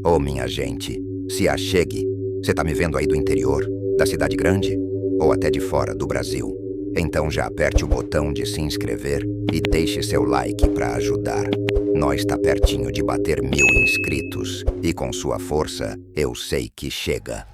Oh, minha gente, se achegue. Você tá me vendo aí do interior, da cidade grande ou até de fora do Brasil? Então já aperte o botão de se inscrever e deixe seu like para ajudar. Nós tá pertinho de bater 1000 inscritos e com sua força eu sei que chega.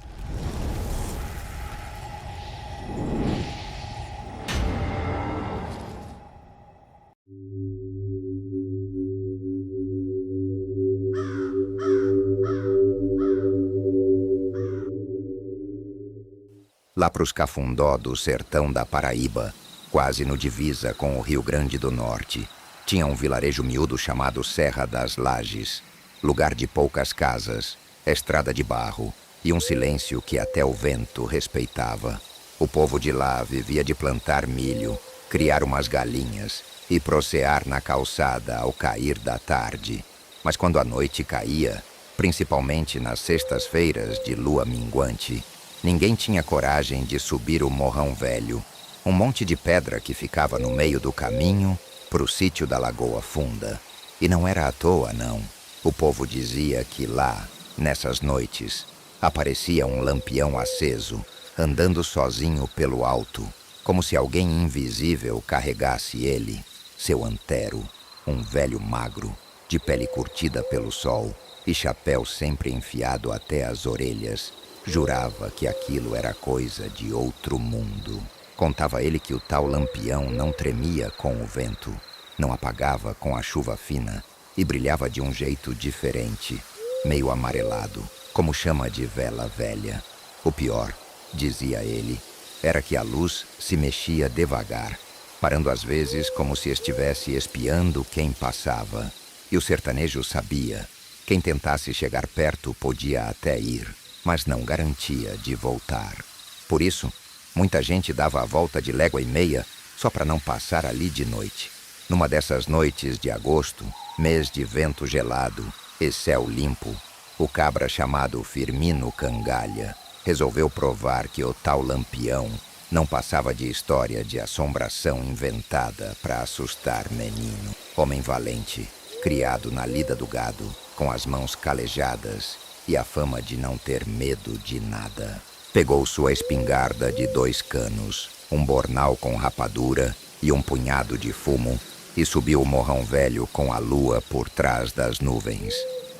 Lá pros Cafundó do sertão da Paraíba, quase no divisa com o Rio Grande do Norte, tinha um vilarejo miúdo chamado Serra das Lajes, lugar de poucas casas, estrada de barro e um silêncio que até o vento respeitava. O povo de lá vivia de plantar milho, criar umas galinhas e procear na calçada ao cair da tarde. Mas quando a noite caía, principalmente nas sextas-feiras de lua minguante, ninguém tinha coragem de subir o Morrão Velho, um monte de pedra que ficava no meio do caminho pro sítio da Lagoa Funda. E não era à toa, não. O povo dizia que lá, nessas noites, aparecia um lampião aceso, andando sozinho pelo alto, como se alguém invisível carregasse ele, seu antero, um velho magro, de pele curtida pelo sol e chapéu sempre enfiado até as orelhas. Jurava que aquilo era coisa de outro mundo. Contava ele que o tal lampião não tremia com o vento, não apagava com a chuva fina e brilhava de um jeito diferente, meio amarelado, como chama de vela velha. O pior, dizia ele, era que a luz se mexia devagar, parando às vezes como se estivesse espiando quem passava. E o sertanejo sabia, quem tentasse chegar perto podia até ir, mas não garantia de voltar. Por isso, muita gente dava a volta de légua e meia só para não passar ali de noite. Numa dessas noites de agosto, mês de vento gelado e céu limpo, o cabra chamado Firmino Cangalha resolveu provar que o tal lampião não passava de história de assombração inventada para assustar menino. Homem valente, criado na lida do gado, com as mãos calejadas e a fama de não ter medo de nada. Pegou sua espingarda de 2 canos, um bornal com rapadura e um punhado de fumo e subiu o Morrão Velho com a lua por trás das nuvens.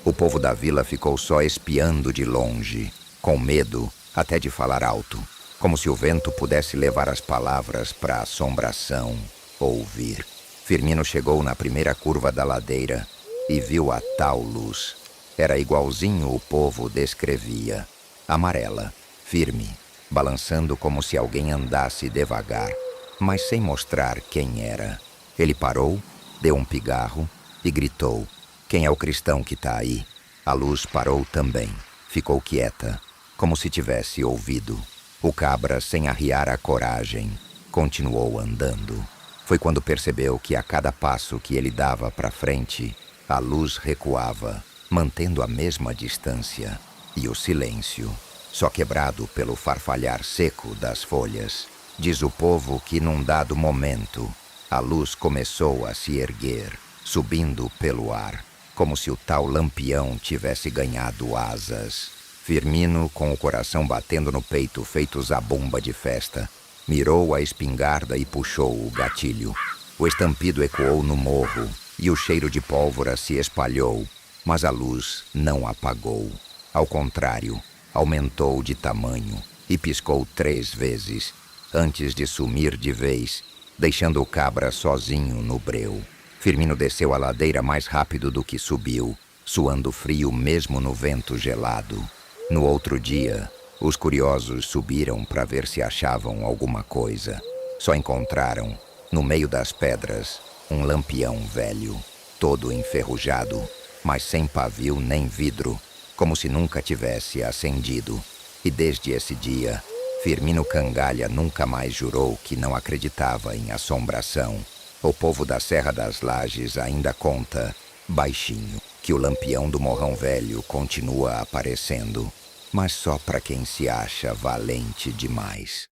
O povo da vila ficou só espiando de longe, com medo até de falar alto, como se o vento pudesse levar as palavras para a assombração ouvir. Firmino chegou na primeira curva da ladeira e viu a tal luz. Era igualzinho o povo descrevia. Amarela, firme, balançando como se alguém andasse devagar, mas sem mostrar quem era. Ele parou, deu um pigarro e gritou: "Quem é o cristão que tá aí?" A luz parou também. Ficou quieta, como se tivesse ouvido. O cabra, sem arriar a coragem, continuou andando. Foi quando percebeu que a cada passo que ele dava para frente, a luz recuava, mantendo a mesma distância, e o silêncio, só quebrado pelo farfalhar seco das folhas. Diz o povo que num dado momento, a luz começou a se erguer, subindo pelo ar, como se o tal lampião tivesse ganhado asas. Firmino, com o coração batendo no peito feito zabumba de festa, mirou a espingarda e puxou o gatilho. O estampido ecoou no morro e o cheiro de pólvora se espalhou, mas a luz não apagou. Ao contrário, aumentou de tamanho e piscou 3 vezes, antes de sumir de vez, deixando o cabra sozinho no breu. Firmino desceu a ladeira mais rápido do que subiu, suando frio mesmo no vento gelado. No outro dia, os curiosos subiram para ver se achavam alguma coisa. Só encontraram, no meio das pedras, um lampião velho, todo enferrujado, mas sem pavio nem vidro, como se nunca tivesse acendido. E desde esse dia, Firmino Cangalha nunca mais jurou que não acreditava em assombração. O povo da Serra das Lajes ainda conta, baixinho, que o lampião do Morrão Velho continua aparecendo, mas só para quem se acha valente demais.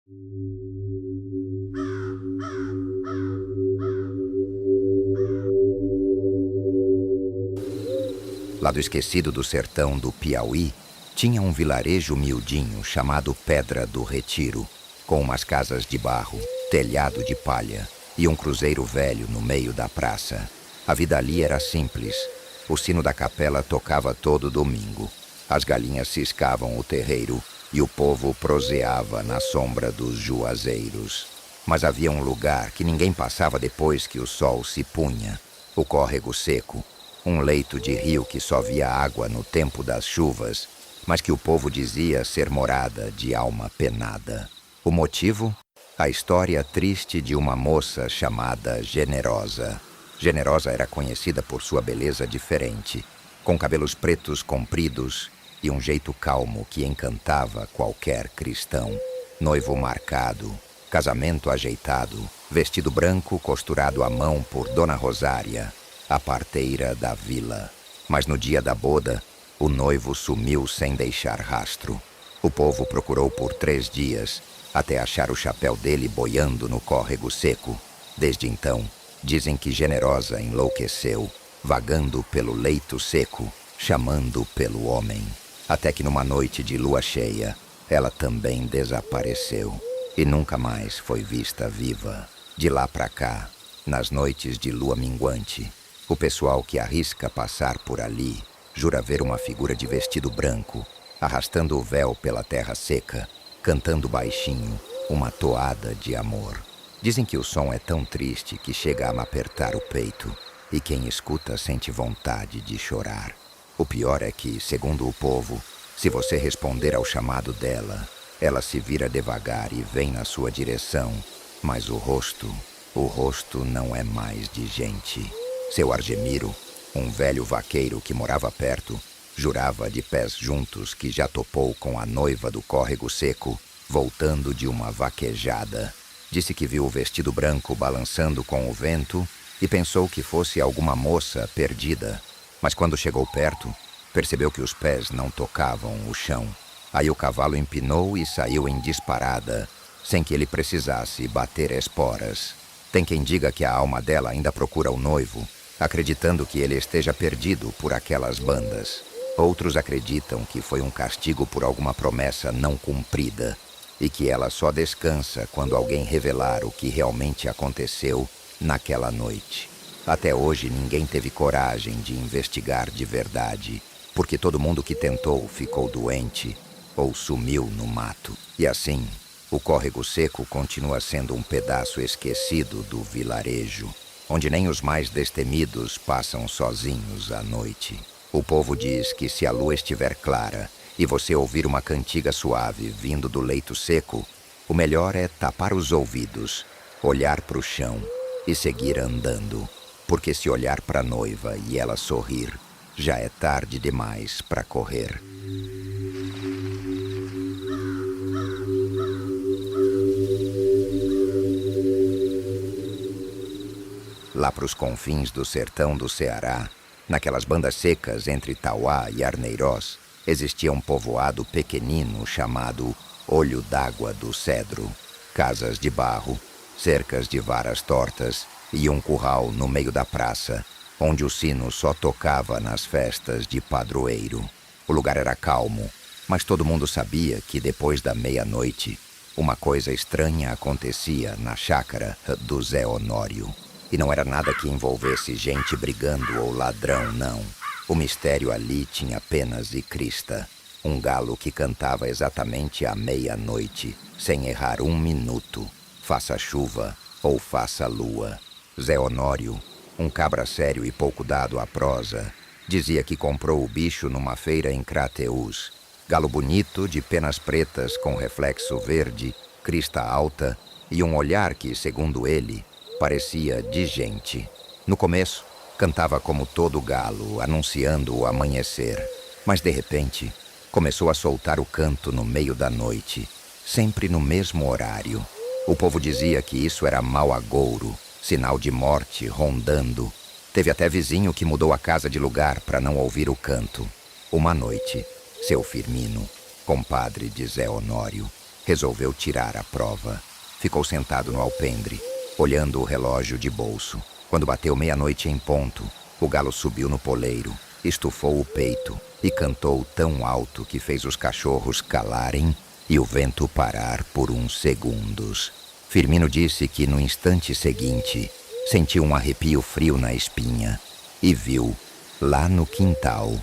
Lado esquecido do sertão do Piauí, tinha um vilarejo miudinho chamado Pedra do Retiro, com umas casas de barro, telhado de palha e um cruzeiro velho no meio da praça. A vida ali era simples. O sino da capela tocava todo domingo. As galinhas ciscavam o terreiro e o povo proseava na sombra dos juazeiros. Mas havia um lugar que ninguém passava depois que o sol se punha: o córrego seco, um leito de rio que só via água no tempo das chuvas, mas que o povo dizia ser morada de alma penada. O motivo? A história triste de uma moça chamada Generosa. Generosa era conhecida por sua beleza diferente, com cabelos pretos compridos e um jeito calmo que encantava qualquer cristão. Noivo marcado, casamento ajeitado, vestido branco costurado à mão por Dona Rosária, a parteira da vila. Mas no dia da boda, o noivo sumiu sem deixar rastro. O povo procurou por 3 dias, até achar o chapéu dele boiando no córrego seco. Desde então, dizem que Generosa enlouqueceu, vagando pelo leito seco, chamando pelo homem. Até que numa noite de lua cheia, ela também desapareceu e nunca mais foi vista viva. De lá pra cá, nas noites de lua minguante, o pessoal que arrisca passar por ali jura ver uma figura de vestido branco, arrastando o véu pela terra seca, cantando baixinho uma toada de amor. Dizem que o som é tão triste que chega a me apertar o peito, e quem escuta sente vontade de chorar. O pior é que, segundo o povo, se você responder ao chamado dela, ela se vira devagar e vem na sua direção, mas o rosto não é mais de gente. Seu Argemiro, um velho vaqueiro que morava perto, jurava de pés juntos que já topou com a noiva do córrego seco, voltando de uma vaquejada. Disse que viu o vestido branco balançando com o vento e pensou que fosse alguma moça perdida. Mas quando chegou perto, percebeu que os pés não tocavam o chão. Aí o cavalo empinou e saiu em disparada, sem que ele precisasse bater esporas. Tem quem diga que a alma dela ainda procura o noivo, acreditando que ele esteja perdido por aquelas bandas. Outros acreditam que foi um castigo por alguma promessa não cumprida e que ela só descansa quando alguém revelar o que realmente aconteceu naquela noite. Até hoje ninguém teve coragem de investigar de verdade, porque todo mundo que tentou ficou doente ou sumiu no mato. E assim, o córrego seco continua sendo um pedaço esquecido do vilarejo, onde nem os mais destemidos passam sozinhos à noite. O povo diz que se a lua estiver clara e você ouvir uma cantiga suave vindo do leito seco, o melhor é tapar os ouvidos, olhar para o chão e seguir andando, porque se olhar para a noiva e ela sorrir, já é tarde demais para correr. Lá para os confins do sertão do Ceará, naquelas bandas secas entre Tauá e Arneirós, existia um povoado pequenino chamado Olho d'Água do Cedro. Casas de barro, cercas de varas tortas e um curral no meio da praça, onde o sino só tocava nas festas de padroeiro. O lugar era calmo, mas todo mundo sabia que depois da meia-noite, uma coisa estranha acontecia na chácara do Zé Honório. E não era nada que envolvesse gente brigando ou ladrão, não. O mistério ali tinha penas e crista. Um galo que cantava exatamente à meia-noite, sem errar 1 minuto, faça chuva ou faça lua. Zé Honório, um cabra sério e pouco dado à prosa, dizia que comprou o bicho numa feira em Crateús. Galo bonito, de penas pretas com reflexo verde, crista alta e um olhar que, segundo ele, parecia de gente. No começo, cantava como todo galo, anunciando o amanhecer. Mas, de repente, começou a soltar o canto no meio da noite, sempre no mesmo horário. O povo dizia que isso era mau agouro, sinal de morte rondando. Teve até vizinho que mudou a casa de lugar para não ouvir o canto. Uma noite, seu Firmino, compadre de Zé Honório, resolveu tirar a prova. Ficou sentado no alpendre, olhando o relógio de bolso. Quando bateu meia-noite em ponto, o galo subiu no poleiro estufou o peito e cantou tão alto que fez os cachorros calarem e o vento parar por uns segundos. Firmino disse que no instante seguinte sentiu um arrepio frio na espinha e viu, lá no quintal,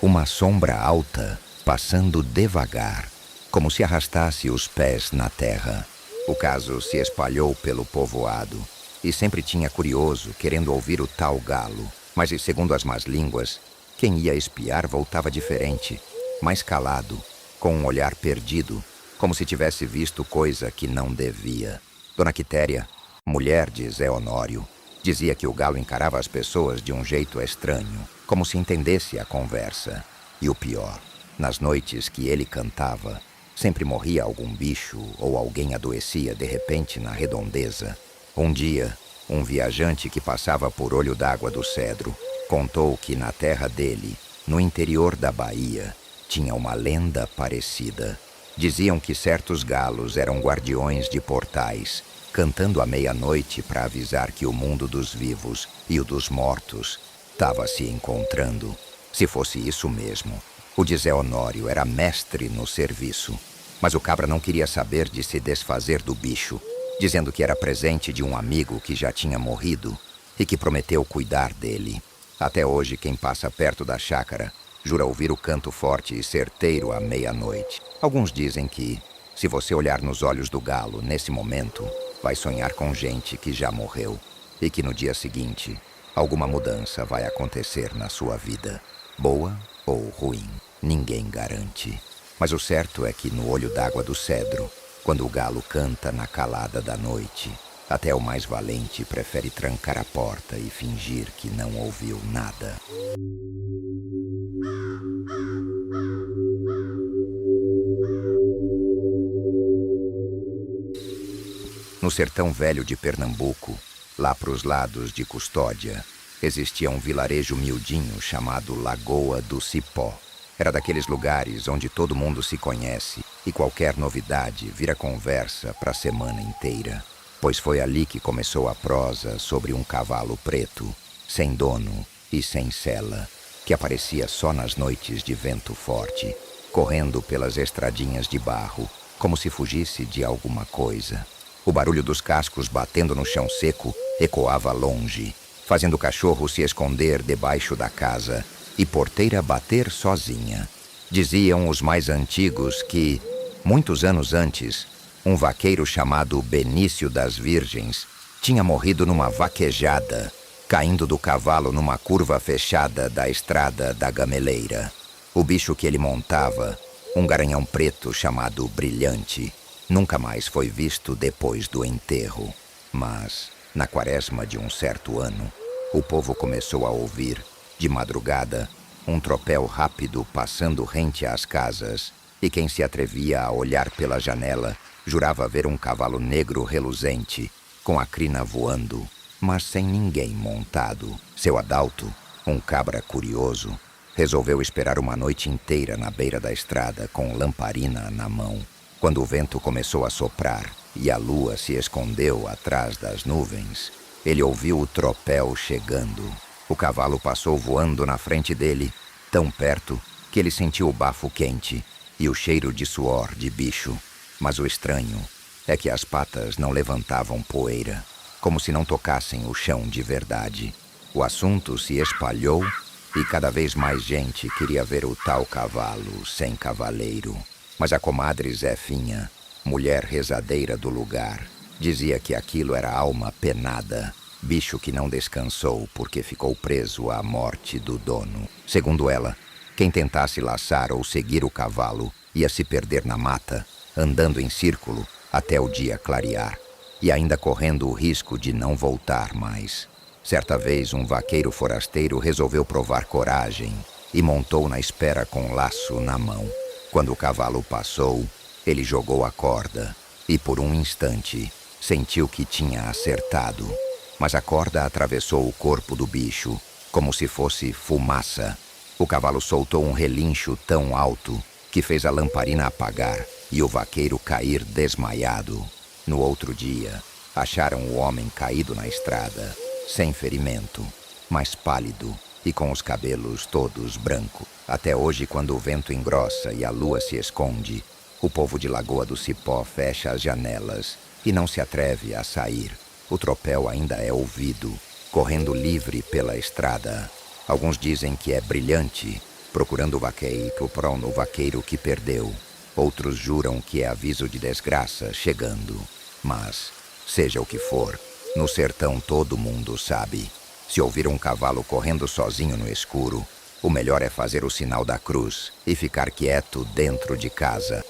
uma sombra alta passando devagar, como se arrastasse os pés na terra. O caso se espalhou pelo povoado e sempre tinha curioso querendo ouvir o tal galo, mas segundo as más línguas, quem ia espiar voltava diferente, mais calado, com um olhar perdido, como se tivesse visto coisa que não devia. Dona Quitéria, mulher de Zé Honório, dizia que o galo encarava as pessoas de um jeito estranho, como se entendesse a conversa. E o pior, nas noites que ele cantava, sempre morria algum bicho ou alguém adoecia de repente na redondeza. Um dia, um viajante que passava por Olho d'Água do Cedro contou que na terra dele, no interior da Bahia, tinha uma lenda parecida. Diziam que certos galos eram guardiões de portais, cantando à meia-noite para avisar que o mundo dos vivos e o dos mortos estava se encontrando. Se fosse isso mesmo, o de Zé Honório era mestre no serviço. Mas o cabra não queria saber de se desfazer do bicho, dizendo que era presente de um amigo que já tinha morrido e que prometeu cuidar dele. Até hoje, quem passa perto da chácara jura ouvir o canto forte e certeiro à meia-noite. Alguns dizem que, se você olhar nos olhos do galo nesse momento, vai sonhar com gente que já morreu e que no dia seguinte, alguma mudança vai acontecer na sua vida. Boa ou ruim, ninguém garante. Mas o certo é que no Olho d'Água do Cedro, quando o galo canta na calada da noite, até o mais valente prefere trancar a porta e fingir que não ouviu nada. No sertão velho de Pernambuco, lá pros lados de Custódia, existia um vilarejo miudinho chamado Lagoa do Cipó. Era daqueles lugares onde todo mundo se conhece e qualquer novidade vira conversa para a semana inteira. Pois foi ali que começou a prosa sobre um cavalo preto, sem dono e sem sela, que aparecia só nas noites de vento forte, correndo pelas estradinhas de barro, como se fugisse de alguma coisa. O barulho dos cascos batendo no chão seco ecoava longe, fazendo o cachorro se esconder debaixo da casa e porteira bater sozinha. Diziam os mais antigos que, muitos anos antes, um vaqueiro chamado Benício das Virgens tinha morrido numa vaquejada, caindo do cavalo numa curva fechada da estrada da Gameleira. O bicho que ele montava, um garanhão preto chamado Brilhante, nunca mais foi visto depois do enterro. Mas, na quaresma de um certo ano, o povo começou a ouvir, de madrugada, um tropel rápido passando rente às casas, e quem se atrevia a olhar pela janela jurava ver um cavalo negro reluzente, com a crina voando, mas sem ninguém montado. Seu Adalto, um cabra curioso, resolveu esperar uma noite inteira na beira da estrada com lamparina na mão. Quando o vento começou a soprar e a lua se escondeu atrás das nuvens, ele ouviu o tropel chegando. O cavalo passou voando na frente dele, tão perto que ele sentiu o bafo quente e o cheiro de suor de bicho. Mas o estranho é que as patas não levantavam poeira, como se não tocassem o chão de verdade. O assunto se espalhou e cada vez mais gente queria ver o tal cavalo sem cavaleiro. Mas a comadre Zefinha, mulher rezadeira do lugar, dizia que aquilo era alma penada, bicho que não descansou porque ficou preso à morte do dono. Segundo ela, quem tentasse laçar ou seguir o cavalo ia se perder na mata, andando em círculo até o dia clarear, e ainda correndo o risco de não voltar mais. Certa vez, um vaqueiro forasteiro resolveu provar coragem e montou na espera com laço na mão. Quando o cavalo passou, ele jogou a corda e, por um instante, sentiu que tinha acertado. Mas a corda atravessou o corpo do bicho, como se fosse fumaça. O cavalo soltou um relincho tão alto que fez a lamparina apagar e o vaqueiro cair desmaiado. No outro dia, acharam o homem caído na estrada, sem ferimento, mas pálido e com os cabelos todos brancos. Até hoje, quando o vento engrossa e a lua se esconde, o povo de Lagoa do Cipó fecha as janelas e não se atreve a sair. O tropel ainda é ouvido, correndo livre pela estrada. Alguns dizem que é brilhante, procurando o vaqueiro para o vaqueiro que perdeu. Outros juram que é aviso de desgraça chegando. Mas, seja o que for, no sertão todo mundo sabe. Se ouvir um cavalo correndo sozinho no escuro, o melhor é fazer o sinal da cruz e ficar quieto dentro de casa.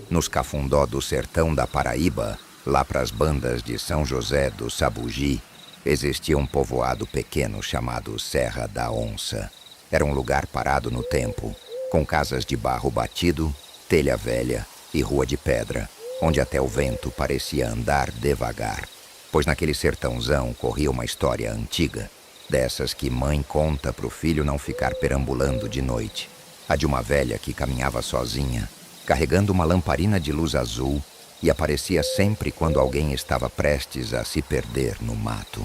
Nos cafundó do sertão da Paraíba, lá pras bandas de São José do Sabugi, existia um povoado pequeno chamado Serra da Onça. Era um lugar parado no tempo, com casas de barro batido, telha velha e rua de pedra, onde até o vento parecia andar devagar. Pois naquele sertãozão corria uma história antiga, dessas que mãe conta pro filho não ficar perambulando de noite. A de uma velha que caminhava sozinha, carregando uma lamparina de luz azul, e aparecia sempre quando alguém estava prestes a se perder no mato.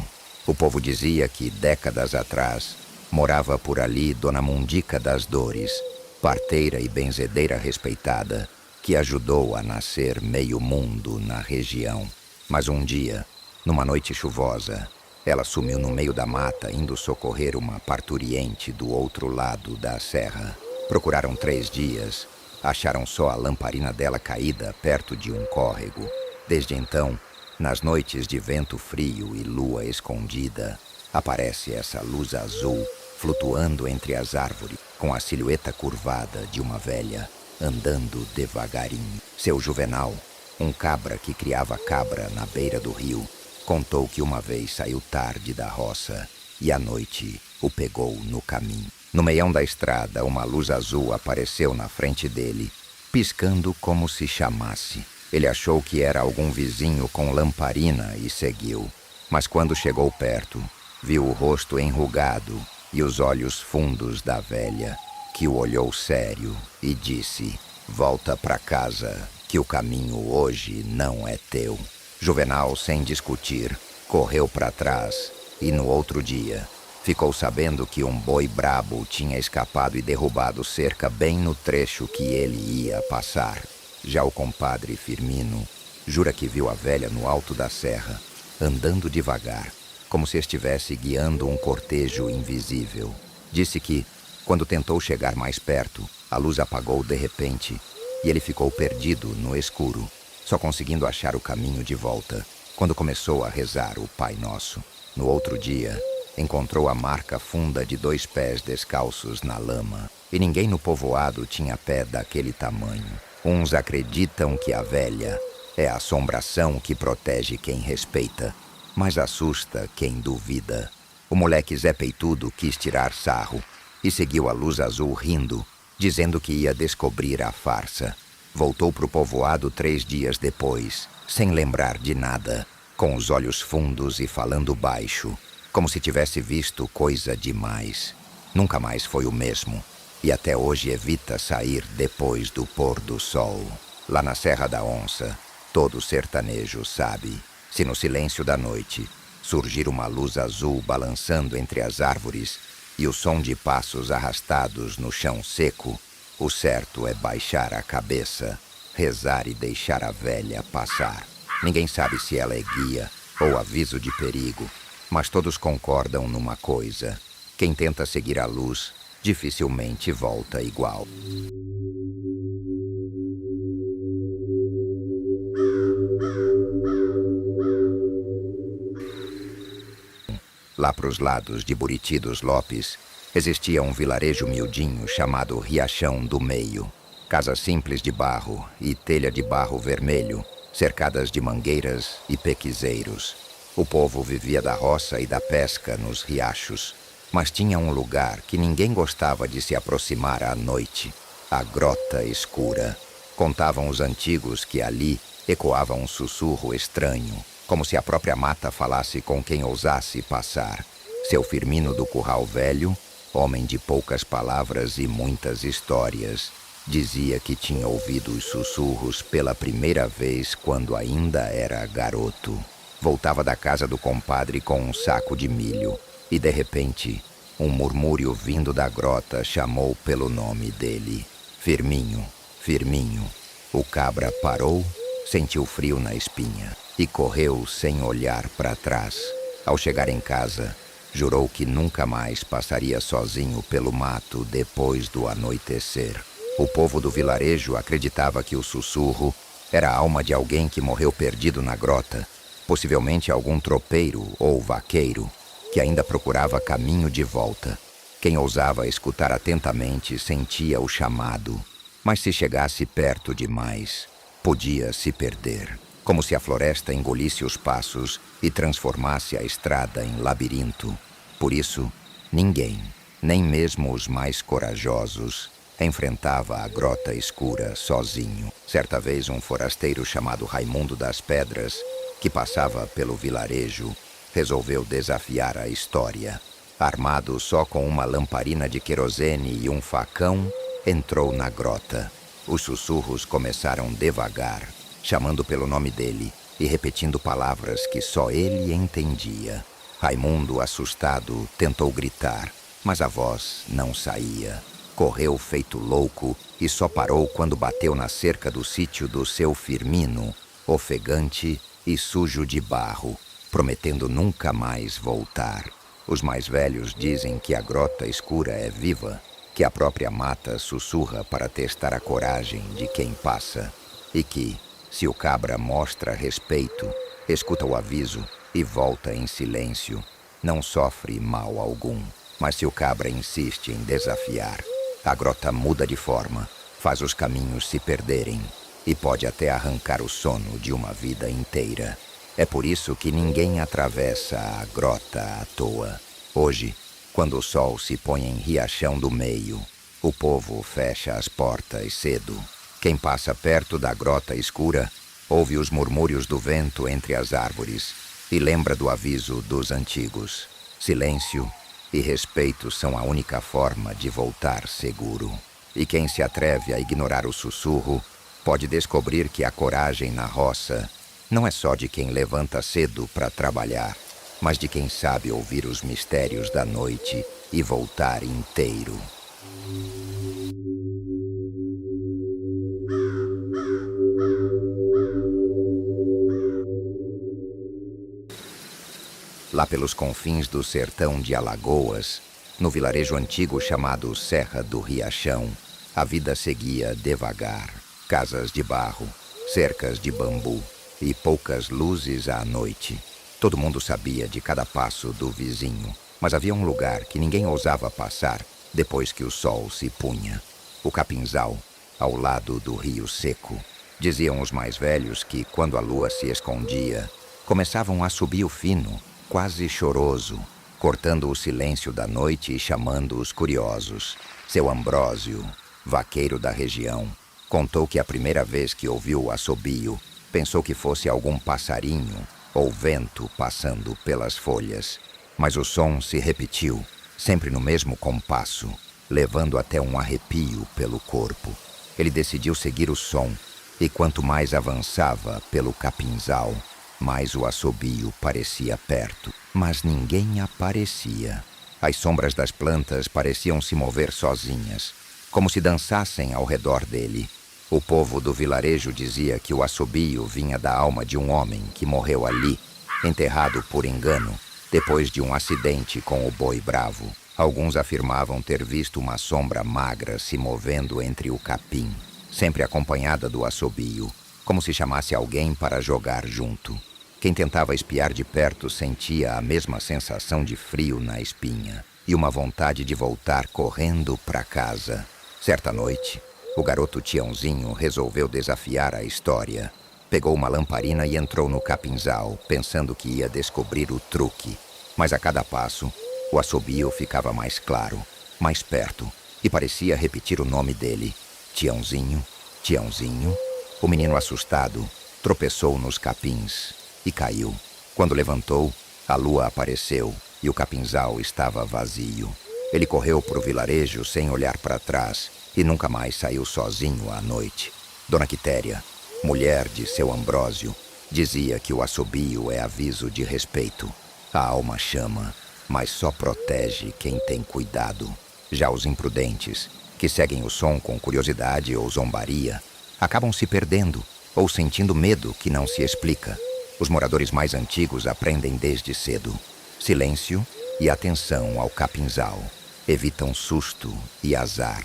O povo dizia que, décadas atrás, morava por ali Dona Mundica das Dores, parteira e benzedeira respeitada, que ajudou a nascer meio mundo na região. Mas um dia, numa noite chuvosa, ela sumiu no meio da mata indo socorrer uma parturiente do outro lado da serra. Procuraram 3 dias, acharam só a lamparina dela caída perto de um córrego. Desde então, nas noites de vento frio e lua escondida, aparece essa luz azul flutuando entre as árvores, com a silhueta curvada de uma velha, andando devagarinho. Seu Juvenal, um cabra que criava cabra na beira do rio, contou que uma vez saiu tarde da roça e à noite o pegou no caminho. No meião da estrada, uma luz azul apareceu na frente dele, piscando como se chamasse. Ele achou que era algum vizinho com lamparina e seguiu. Mas quando chegou perto, viu o rosto enrugado e os olhos fundos da velha, que o olhou sério e disse: "Volta pra casa, que o caminho hoje não é teu." Juvenal, sem discutir, correu para trás e no outro dia ficou sabendo que um boi brabo tinha escapado e derrubado cerca bem no trecho que ele ia passar. Já o compadre Firmino jura que viu a velha no alto da serra, andando devagar, como se estivesse guiando um cortejo invisível. Disse que, quando tentou chegar mais perto, a luz apagou de repente e ele ficou perdido no escuro, só conseguindo achar o caminho de volta, quando começou a rezar o Pai Nosso. No outro dia, encontrou a marca funda de 2 pés descalços na lama, e ninguém no povoado tinha pé daquele tamanho. Uns acreditam que a velha é a assombração que protege quem respeita, mas assusta quem duvida. O moleque Zé Peitudo quis tirar sarro e seguiu a luz azul rindo, dizendo que ia descobrir a farsa. Voltou pro povoado 3 dias depois, sem lembrar de nada, com os olhos fundos e falando baixo, como se tivesse visto coisa demais. Nunca mais foi o mesmo, e até hoje evita sair depois do pôr do sol. Lá na Serra da Onça, todo sertanejo sabe, se no silêncio da noite surgir uma luz azul balançando entre as árvores e o som de passos arrastados no chão seco, o certo é baixar a cabeça, rezar e deixar a velha passar. Ninguém sabe se ela é guia ou aviso de perigo, mas todos concordam numa coisa: quem tenta seguir a luz dificilmente volta igual. Lá pros lados de Buriti dos Lopes, existia um vilarejo miudinho chamado Riachão do Meio. Casas simples de barro e telha de barro vermelho, cercadas de mangueiras e pequizeiros. O povo vivia da roça e da pesca nos riachos, mas tinha um lugar que ninguém gostava de se aproximar à noite: a Grota Escura. Contavam os antigos que ali ecoava um sussurro estranho, como se a própria mata falasse com quem ousasse passar. Seu Firmino do Curral Velho, homem de poucas palavras e muitas histórias, Dizia que tinha ouvido os sussurros pela primeira vez quando ainda era garoto. Voltava da casa do compadre com um saco de milho e, de repente, um murmúrio vindo da grota chamou pelo nome dele. Firminho, Firminho. O cabra parou, sentiu frio na espinha e correu sem olhar para trás. Ao chegar em casa, jurou que nunca mais passaria sozinho pelo mato depois do anoitecer. O povo do vilarejo acreditava que o sussurro era a alma de alguém que morreu perdido na grota, possivelmente algum tropeiro ou vaqueiro que ainda procurava caminho de volta. Quem ousava escutar atentamente sentia o chamado, mas se chegasse perto demais, podia se perder, como se a floresta engolisse os passos e transformasse a estrada em labirinto. Por isso, ninguém, nem mesmo os mais corajosos, enfrentava a grota escura sozinho. Certa vez, um forasteiro chamado Raimundo das Pedras, que passava pelo vilarejo, resolveu desafiar a história. Armado só com uma lamparina de querosene e um facão, entrou na grota. Os sussurros começaram devagar, chamando pelo nome dele e repetindo palavras que só ele entendia. Raimundo, assustado, tentou gritar, mas a voz não saía. Correu feito louco e só parou quando bateu na cerca do sítio do seu Firmino, ofegante e sujo de barro, prometendo nunca mais voltar. Os mais velhos dizem que a grota escura é viva, que a própria mata sussurra para testar a coragem de quem passa, e que, se o cabra mostra respeito, escuta o aviso e volta em silêncio, não sofre mal algum. Mas se o cabra insiste em desafiar, a grota muda de forma, faz os caminhos se perderem e pode até arrancar o sono de uma vida inteira. É por isso que ninguém atravessa a grota à toa. Hoje, quando o sol se põe em Riachão do Meio, o povo fecha as portas cedo. Quem passa perto da grota escura ouve os murmúrios do vento entre as árvores e lembra do aviso dos antigos. Silêncio e respeito são a única forma de voltar seguro. E quem se atreve a ignorar o sussurro pode descobrir que a coragem na roça não é só de quem levanta cedo para trabalhar, mas de quem sabe ouvir os mistérios da noite e voltar inteiro. Lá pelos confins do sertão de Alagoas, no vilarejo antigo chamado Serra do Riachão, a vida seguia devagar. Casas de barro, cercas de bambu e poucas luzes à noite. Todo mundo sabia de cada passo do vizinho, mas havia um lugar que ninguém ousava passar depois que o sol se punha. O capinzal, ao lado do rio seco. Diziam os mais velhos que, quando a lua se escondia, começava um assobio fino, quase choroso, cortando o silêncio da noite e chamando os curiosos. Seu Ambrósio, vaqueiro da região, contou que a primeira vez que ouviu o assobio, pensou que fosse algum passarinho ou vento passando pelas folhas. Mas o som se repetiu, sempre no mesmo compasso, levando até um arrepio pelo corpo. Ele decidiu seguir o som, e quanto mais avançava pelo capinzal, mais o assobio parecia perto. Mas ninguém aparecia. As sombras das plantas pareciam se mover sozinhas, como se dançassem ao redor dele. O povo do vilarejo dizia que o assobio vinha da alma de um homem que morreu ali, enterrado por engano, depois de um acidente com o boi bravo. Alguns afirmavam ter visto uma sombra magra se movendo entre o capim, sempre acompanhada do assobio, como se chamasse alguém para jogar junto. Quem tentava espiar de perto sentia a mesma sensação de frio na espinha e uma vontade de voltar correndo para casa. Certa noite, o garoto Tiãozinho resolveu desafiar a história. Pegou uma lamparina e entrou no capinzal, pensando que ia descobrir o truque. Mas a cada passo, o assobio ficava mais claro, mais perto, e parecia repetir o nome dele. Tiãozinho, Tiãozinho. O menino, assustado, tropeçou nos capins e caiu. Quando levantou, a lua apareceu e o capinzal estava vazio. Ele correu para o vilarejo sem olhar para trás e nunca mais saiu sozinho à noite. Dona Quitéria, mulher de seu Ambrósio, dizia que o assobio é aviso de respeito. A alma chama, mas só protege quem tem cuidado. Já os imprudentes, que seguem o som com curiosidade ou zombaria, acabam se perdendo ou sentindo medo que não se explica. Os moradores mais antigos aprendem desde cedo. Silêncio e atenção ao capinzal. Evitam susto e azar.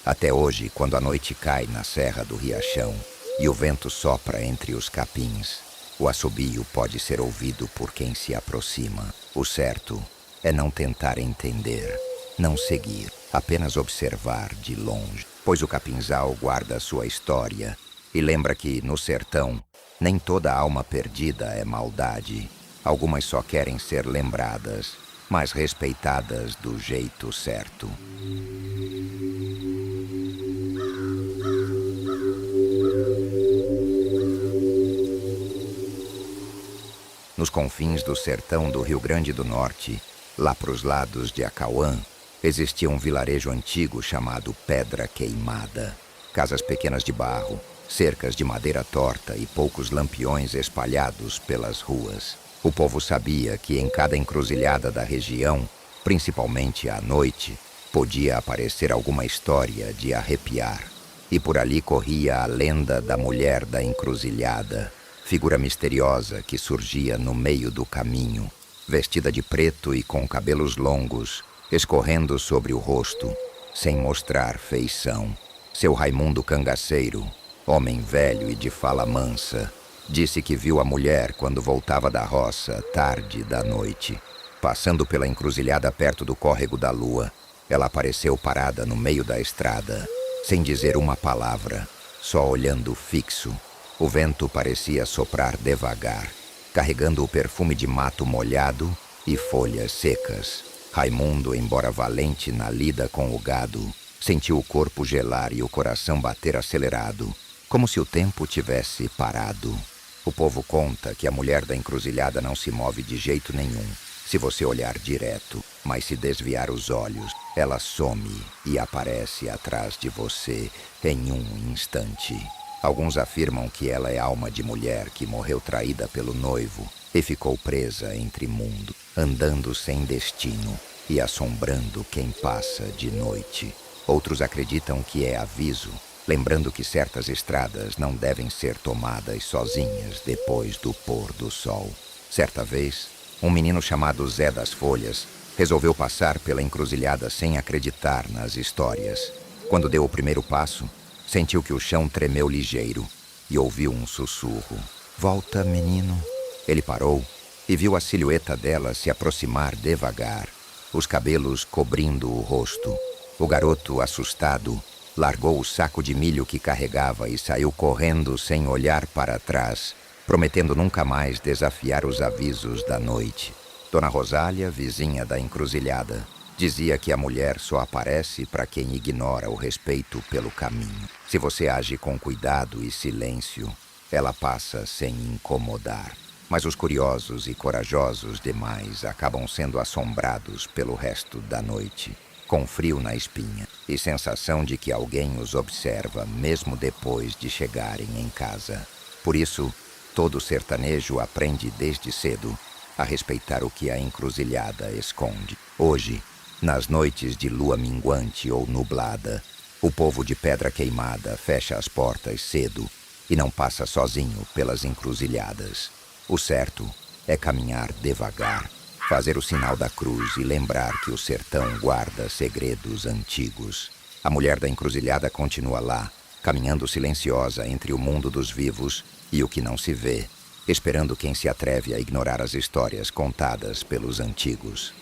Até hoje, quando a noite cai na serra do Riachão e o vento sopra entre os capins, o assobio pode ser ouvido por quem se aproxima. O certo é não tentar entender, não seguir, apenas observar de longe, pois o capinzal guarda sua história e lembra que, no sertão, nem toda alma perdida é maldade. Algumas só querem ser lembradas, mas respeitadas do jeito certo. Nos confins do sertão do Rio Grande do Norte, lá pros lados de Acauã, existia um vilarejo antigo chamado Pedra Queimada. Casas pequenas de barro, cercas de madeira torta e poucos lampiões espalhados pelas ruas. O povo sabia que em cada encruzilhada da região, principalmente à noite, podia aparecer alguma história de arrepiar. E por ali corria a lenda da mulher da encruzilhada, figura misteriosa que surgia no meio do caminho, vestida de preto e com cabelos longos, escorrendo sobre o rosto, sem mostrar feição. Seu Raimundo Cangaceiro, homem velho e de fala mansa, disse que viu a mulher quando voltava da roça, tarde da noite. Passando pela encruzilhada perto do córrego da lua, ela apareceu parada no meio da estrada, sem dizer uma palavra, só olhando fixo. O vento parecia soprar devagar, carregando o perfume de mato molhado e folhas secas. Raimundo, embora valente na lida com o gado, sentiu o corpo gelar e o coração bater acelerado, como se o tempo tivesse parado. O povo conta que a mulher da encruzilhada não se move de jeito nenhum, se você olhar direto, mas se desviar os olhos, ela some e aparece atrás de você em um instante. Alguns afirmam que ela é alma de mulher que morreu traída pelo noivo e ficou presa entre mundo, andando sem destino e assombrando quem passa de noite. Outros acreditam que é aviso, lembrando que certas estradas não devem ser tomadas sozinhas depois do pôr do sol. Certa vez, um menino chamado Zé das Folhas resolveu passar pela encruzilhada sem acreditar nas histórias. Quando deu o primeiro passo, sentiu que o chão tremeu ligeiro e ouviu um sussurro. "Volta, menino." Ele parou e viu a silhueta dela se aproximar devagar, os cabelos cobrindo o rosto. O garoto, assustado, largou o saco de milho que carregava e saiu correndo sem olhar para trás, prometendo nunca mais desafiar os avisos da noite. Dona Rosália, vizinha da encruzilhada, dizia que a mulher só aparece para quem ignora o respeito pelo caminho. Se você age com cuidado e silêncio, ela passa sem incomodar. Mas os curiosos e corajosos demais acabam sendo assombrados pelo resto da noite, com frio na espinha e sensação de que alguém os observa mesmo depois de chegarem em casa. Por isso, todo sertanejo aprende desde cedo a respeitar o que a encruzilhada esconde. Hoje, nas noites de lua minguante ou nublada, o povo de Pedra Queimada fecha as portas cedo e não passa sozinho pelas encruzilhadas. O certo é caminhar devagar, fazer o sinal da cruz e lembrar que o sertão guarda segredos antigos. A mulher da encruzilhada continua lá, caminhando silenciosa entre o mundo dos vivos e o que não se vê, esperando quem se atreve a ignorar as histórias contadas pelos antigos.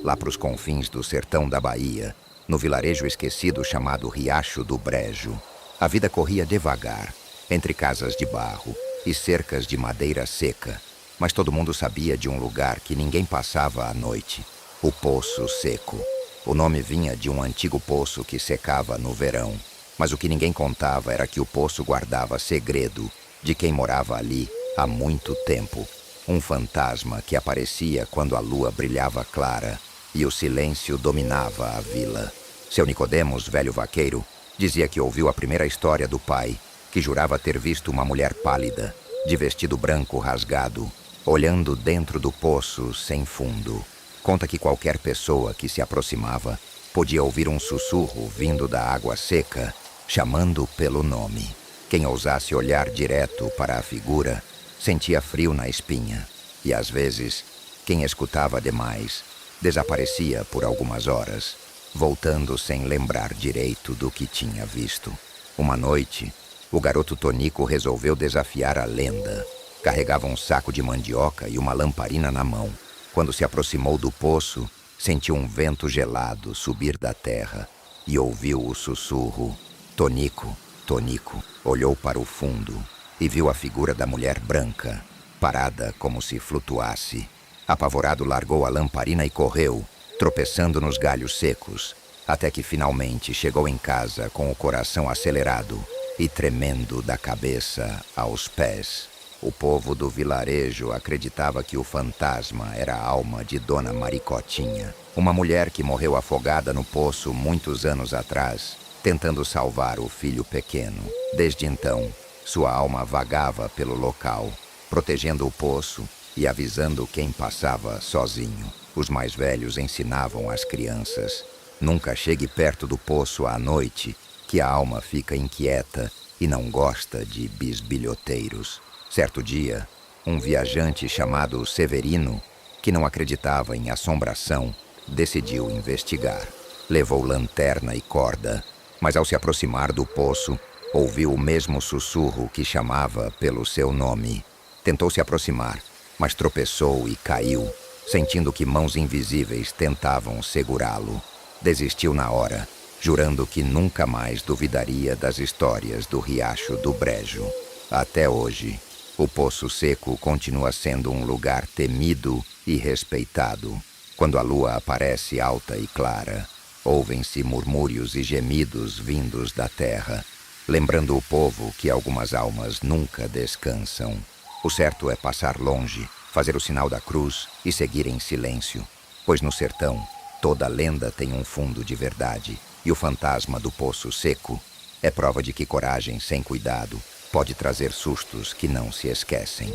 Lá para os confins do sertão da Bahia, no vilarejo esquecido chamado Riacho do Brejo, a vida corria devagar, entre casas de barro e cercas de madeira seca. Mas todo mundo sabia de um lugar que ninguém passava à noite: o Poço Seco. O nome vinha de um antigo poço que secava no verão. Mas o que ninguém contava era que o poço guardava segredo de quem morava ali há muito tempo. Um fantasma que aparecia quando a lua brilhava clara e o silêncio dominava a vila. Seu Nicodemos, velho vaqueiro, dizia que ouviu a primeira história do pai, que jurava ter visto uma mulher pálida, de vestido branco rasgado, olhando dentro do poço sem fundo. Conta que qualquer pessoa que se aproximava podia ouvir um sussurro vindo da água seca, chamando pelo nome. Quem ousasse olhar direto para a figura sentia frio na espinha, e às vezes, quem escutava demais desaparecia por algumas horas, voltando sem lembrar direito do que tinha visto. Uma noite, o garoto Tonico resolveu desafiar a lenda. Carregava um saco de mandioca e uma lamparina na mão. Quando se aproximou do poço, sentiu um vento gelado subir da terra e ouviu o sussurro: Tonico, Tonico. Olhou para o fundo e viu a figura da mulher branca, parada como se flutuasse. Apavorado, largou a lamparina e correu, tropeçando nos galhos secos, até que finalmente chegou em casa com o coração acelerado e tremendo da cabeça aos pés. O povo do vilarejo acreditava que o fantasma era a alma de Dona Maricotinha, uma mulher que morreu afogada no poço muitos anos atrás, tentando salvar o filho pequeno. Desde então, sua alma vagava pelo local, protegendo o poço e avisando quem passava sozinho. Os mais velhos ensinavam às crianças: nunca chegue perto do poço à noite, que a alma fica inquieta e não gosta de bisbilhoteiros. Certo dia, um viajante chamado Severino, que não acreditava em assombração, decidiu investigar. Levou lanterna e corda, mas ao se aproximar do poço, ouviu o mesmo sussurro que chamava pelo seu nome. Tentou se aproximar, mas tropeçou e caiu, sentindo que mãos invisíveis tentavam segurá-lo. Desistiu na hora, jurando que nunca mais duvidaria das histórias do Riacho do Brejo. Até hoje, o Poço Seco continua sendo um lugar temido e respeitado. Quando a lua aparece alta e clara, ouvem-se murmúrios e gemidos vindos da terra, lembrando o povo que algumas almas nunca descansam. O certo é passar longe, fazer o sinal da cruz e seguir em silêncio, pois no sertão toda lenda tem um fundo de verdade, e o fantasma do Poço Seco é prova de que coragem sem cuidado pode trazer sustos que não se esquecem.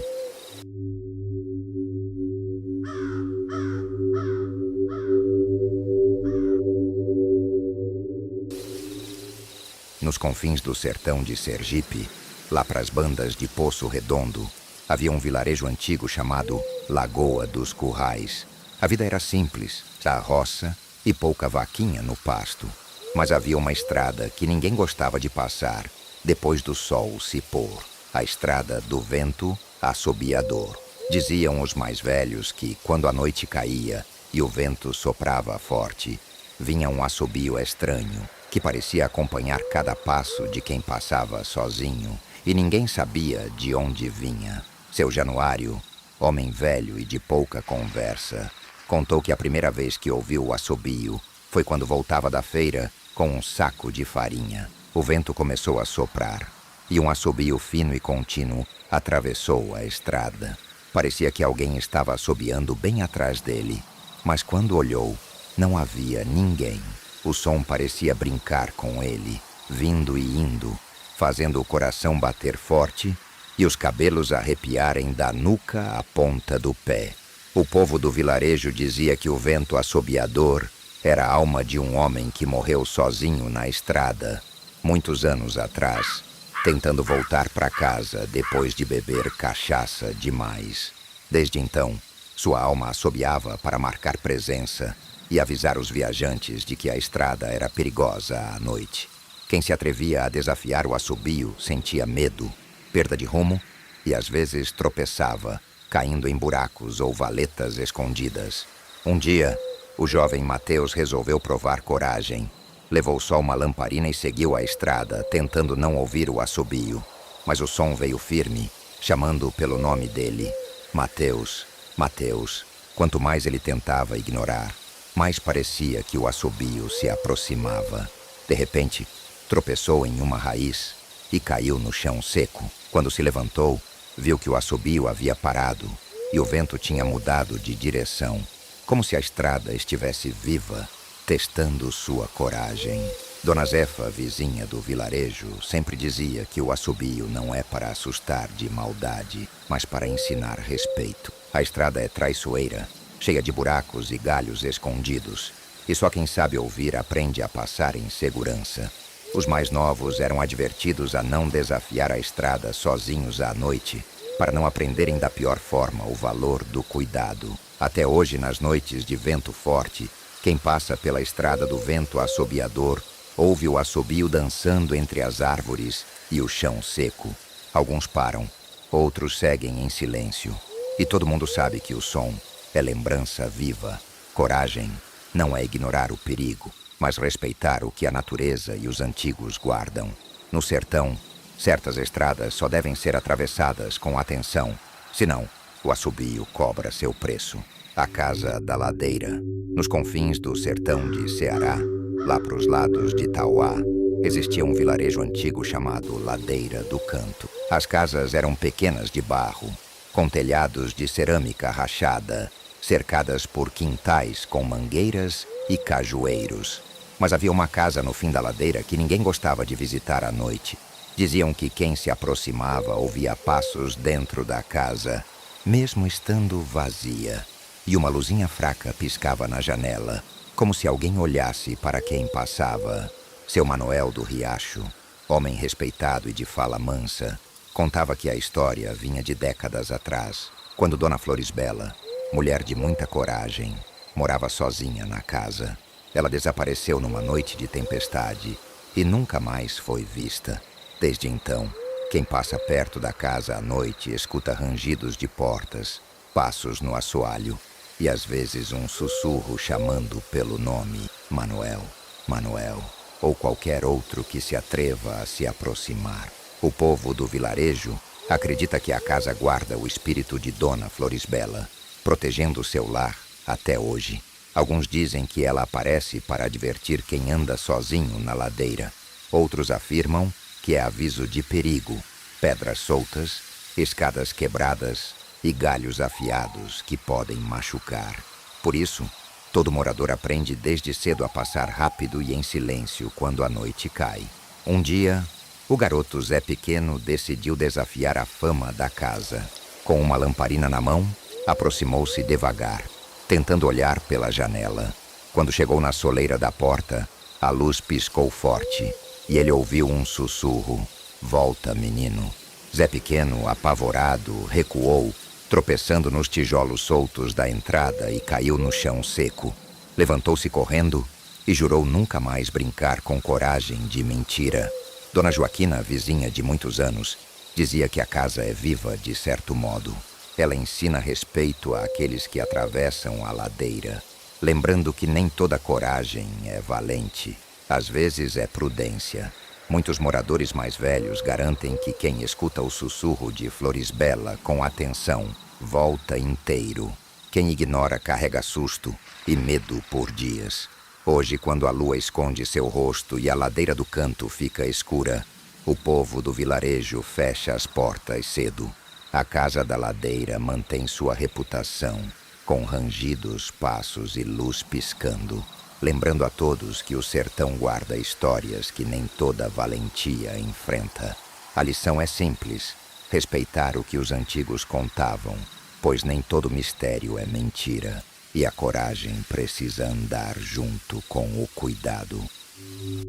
Nos confins do sertão de Sergipe, lá para as bandas de Poço Redondo, havia um vilarejo antigo chamado Lagoa dos Currais. A vida era simples, da roça e pouca vaquinha no pasto. Mas havia uma estrada que ninguém gostava de passar depois do sol se pôr. A estrada do vento assobiador. Diziam os mais velhos que, quando a noite caía e o vento soprava forte, vinha um assobio estranho que parecia acompanhar cada passo de quem passava sozinho, e ninguém sabia de onde vinha. Seu Januário, homem velho e de pouca conversa, contou que a primeira vez que ouviu o assobio foi quando voltava da feira com um saco de farinha. O vento começou a soprar e um assobio fino e contínuo atravessou a estrada. Parecia que alguém estava assobiando bem atrás dele, mas quando olhou, não havia ninguém. O som parecia brincar com ele, vindo e indo, fazendo o coração bater forte e os cabelos arrepiarem da nuca à ponta do pé. O povo do vilarejo dizia que o vento assobiador era a alma de um homem que morreu sozinho na estrada, muitos anos atrás, tentando voltar para casa depois de beber cachaça demais. Desde então, sua alma assobiava para marcar presença e avisar os viajantes de que a estrada era perigosa à noite. Quem se atrevia a desafiar o assobio sentia medo, perda de rumo e às vezes tropeçava, caindo em buracos ou valetas escondidas. Um dia, o jovem Mateus resolveu provar coragem. Levou só uma lamparina e seguiu a estrada, tentando não ouvir o assobio. Mas o som veio firme, chamando pelo nome dele. Mateus, Mateus. Quanto mais ele tentava ignorar, mais parecia que o assobio se aproximava. De repente, Tropeçou em uma raiz e caiu no chão seco. Quando se levantou, viu que o assobio havia parado e o vento tinha mudado de direção, como se a estrada estivesse viva, testando sua coragem. Dona Zefa, vizinha do vilarejo, sempre dizia que o assobio não é para assustar de maldade, mas para ensinar respeito. A estrada é traiçoeira, cheia de buracos e galhos escondidos, e só quem sabe ouvir aprende a passar em segurança. Os mais novos eram advertidos a não desafiar a estrada sozinhos à noite, para não aprenderem da pior forma o valor do cuidado. Até hoje, nas noites de vento forte, quem passa pela estrada do vento assobiador ouve o assobio dançando entre as árvores e o chão seco. Alguns param, outros seguem em silêncio. E todo mundo sabe que o som é lembrança viva. Coragem não é ignorar o perigo, mas respeitar o que a natureza e os antigos guardam. No sertão, certas estradas só devem ser atravessadas com atenção, senão o assobio cobra seu preço. A Casa da Ladeira, nos confins do sertão de Ceará, lá para os lados de Tauá, existia um vilarejo antigo chamado Ladeira do Canto. As casas eram pequenas de barro, com telhados de cerâmica rachada, cercadas por quintais com mangueiras e cajueiros. Mas havia uma casa no fim da ladeira que ninguém gostava de visitar à noite. Diziam que quem se aproximava ouvia passos dentro da casa, mesmo estando vazia. E uma luzinha fraca piscava na janela, como se alguém olhasse para quem passava. Seu Manuel do Riacho, homem respeitado e de fala mansa, contava que a história vinha de décadas atrás, quando Dona Florisbela, mulher de muita coragem, morava sozinha na casa. Ela desapareceu numa noite de tempestade e nunca mais foi vista. Desde então, quem passa perto da casa à noite escuta rangidos de portas, passos no assoalho e às vezes um sussurro chamando pelo nome Manuel, Manuel, ou qualquer outro que se atreva a se aproximar. O povo do vilarejo acredita que a casa guarda o espírito de Dona Florisbela, protegendo seu lar até hoje. Alguns dizem que ela aparece para advertir quem anda sozinho na ladeira. Outros afirmam que é aviso de perigo, pedras soltas, escadas quebradas e galhos afiados que podem machucar. Por isso, todo morador aprende desde cedo a passar rápido e em silêncio quando a noite cai. Um dia, o garoto Zé Pequeno decidiu desafiar a fama da casa. Com uma lamparina na mão, aproximou-se devagar, tentando olhar pela janela. Quando chegou na soleira da porta, a luz piscou forte e ele ouviu um sussurro: "Volta, menino." Zé Pequeno, apavorado, recuou, tropeçando nos tijolos soltos da entrada e caiu no chão seco. Levantou-se correndo e jurou nunca mais brincar com coragem de mentira. Dona Joaquina, vizinha de muitos anos, dizia que a casa é viva de certo modo. Ela ensina respeito àqueles que atravessam a ladeira, lembrando que nem toda coragem é valente. Às vezes é prudência. Muitos moradores mais velhos garantem que quem escuta o sussurro de Florisbela com atenção volta inteiro. Quem ignora carrega susto e medo por dias. Hoje, quando a lua esconde seu rosto e a ladeira do canto fica escura, o povo do vilarejo fecha as portas cedo. A Casa da Ladeira mantém sua reputação, com rangidos, passos e luz piscando, lembrando a todos que o sertão guarda histórias que nem toda valentia enfrenta. A lição é simples: respeitar o que os antigos contavam, pois nem todo mistério é mentira, e a coragem precisa andar junto com o cuidado.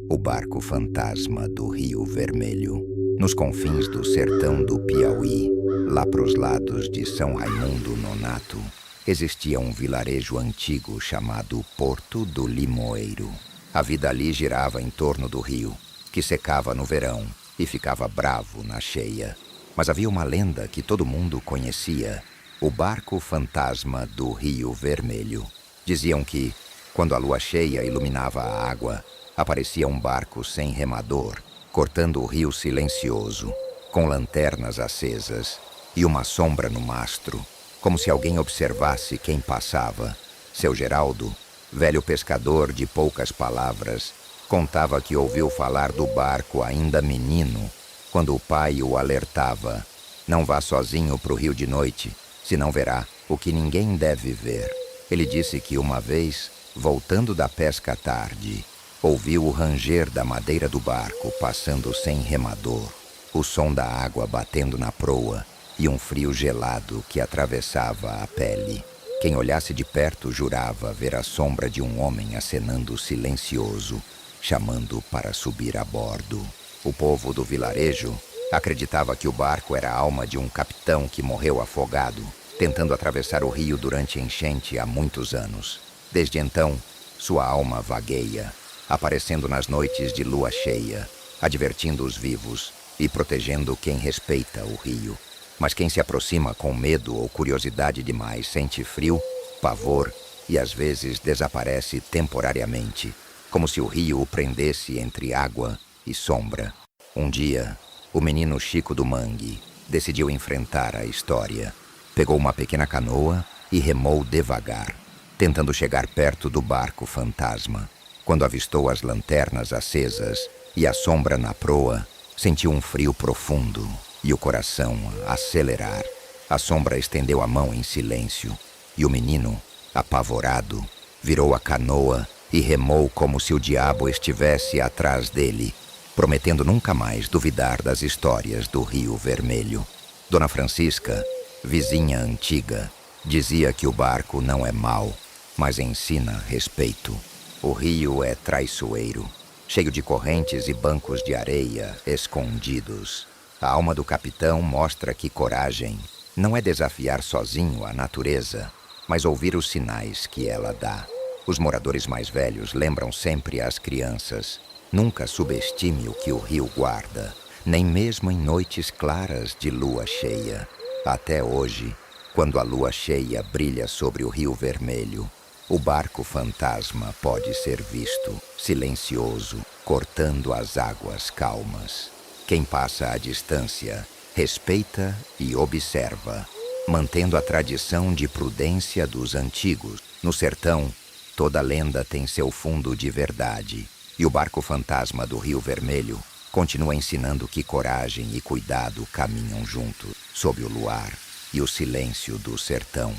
O barco fantasma do Rio Vermelho. Nos confins do sertão do Piauí, lá pros lados de São Raimundo Nonato, existia um vilarejo antigo chamado Porto do Limoeiro. A vida ali girava em torno do rio, que secava no verão e ficava bravo na cheia. Mas havia uma lenda que todo mundo conhecia: o barco fantasma do Rio Vermelho. Diziam que, quando a lua cheia iluminava a água, aparecia um barco sem remador, cortando o rio silencioso, com lanternas acesas e uma sombra no mastro, como se alguém observasse quem passava. Seu Geraldo, velho pescador de poucas palavras, Contava que ouviu falar do barco ainda menino, quando o pai o alertava: não vá sozinho para o rio de noite, senão verá o que ninguém deve ver. Ele disse que uma vez, voltando da pesca à tarde, ouviu o ranger da madeira do barco passando sem remador, o som da água batendo na proa e um frio gelado que atravessava a pele. Quem olhasse de perto jurava ver a sombra de um homem acenando silencioso, chamando para subir a bordo. O povo do vilarejo acreditava que o barco era a alma de um capitão que morreu afogado, tentando atravessar o rio durante enchente há muitos anos. Desde então, sua alma vagueia, aparecendo nas noites de lua cheia, advertindo os vivos e protegendo quem respeita o rio. Mas quem se aproxima com medo ou curiosidade demais sente frio, pavor e às vezes desaparece temporariamente, como se o rio o prendesse entre água e sombra. Um dia, o menino Chico do Mangue decidiu enfrentar a história. Pegou uma pequena canoa e remou devagar, tentando chegar perto do barco fantasma. Quando avistou as lanternas acesas e a sombra na proa, sentiu um frio profundo e o coração acelerar. A sombra estendeu a mão em silêncio e o menino, apavorado, virou a canoa e remou como se o diabo estivesse atrás dele, prometendo nunca mais duvidar das histórias do Rio Vermelho. Dona Francisca, vizinha antiga, dizia que o barco não é mau, mas ensina respeito. O rio é traiçoeiro, cheio de correntes e bancos de areia escondidos. A alma do capitão mostra que coragem não é desafiar sozinho a natureza, mas ouvir os sinais que ela dá. Os moradores mais velhos lembram sempre às crianças: nunca subestime o que o rio guarda, nem mesmo em noites claras de lua cheia. Até hoje, quando a lua cheia brilha sobre o Rio Vermelho, o barco fantasma pode ser visto, silencioso, cortando as águas calmas. Quem passa à distância, respeita e observa, mantendo a tradição de prudência dos antigos. No sertão, toda lenda tem seu fundo de verdade, e o barco fantasma do Rio Vermelho continua ensinando que coragem e cuidado caminham juntos, sob o luar e o silêncio do sertão.